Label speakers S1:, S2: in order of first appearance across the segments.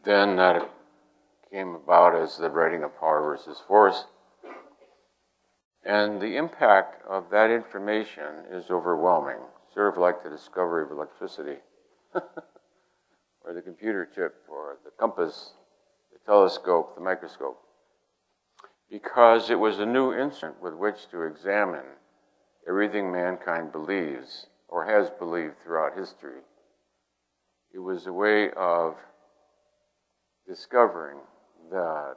S1: Then that came about as the writing of Power versus Force. And the impact of that information is overwhelming, sort of like the discovery of electricity, or the computer chip, or the compass, the telescope, the microscope. Because it was a new instrument with which to examine everything mankind believes or has believed throughout history. It was a way of discovering that,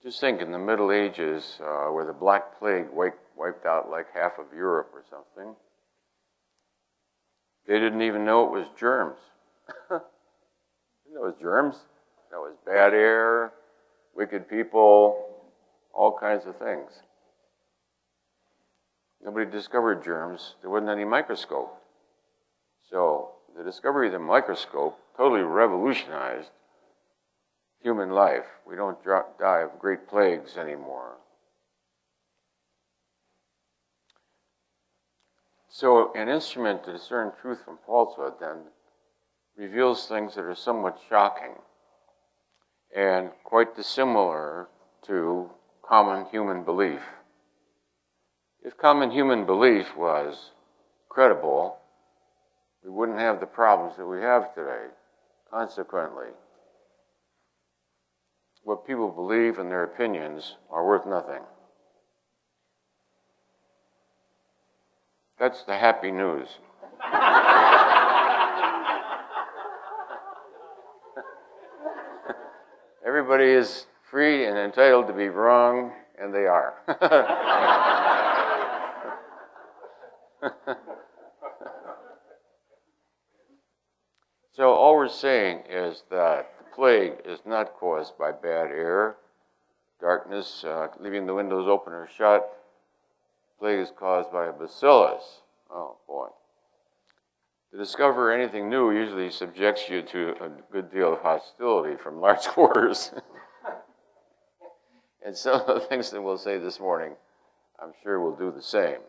S1: just think in the Middle Ages, where the Black Plague wiped out like half of Europe or something, they didn't even know it was germs. Didn't know it was germs. That was bad air, wicked people, all kinds of things. Nobody discovered germs. There wasn't any microscope. So the discovery of the microscope totally revolutionized human life. We don't die of great plagues anymore. So an instrument to discern truth from falsehood then reveals things that are somewhat shocking and quite dissimilar to common human belief. If common human belief was credible, we wouldn't have the problems that we have today. Consequently, what people believe and their opinions are worth nothing. That's the happy news. Everybody is free and entitled to be wrong, and they are. So all we're saying is that the plague is not caused by bad air, darkness, leaving the windows open or shut. The plague is caused by a bacillus. Oh, boy. To discover anything new usually subjects you to a good deal of hostility from large quarters. And some of the things that we'll say this morning, I'm sure will do the same.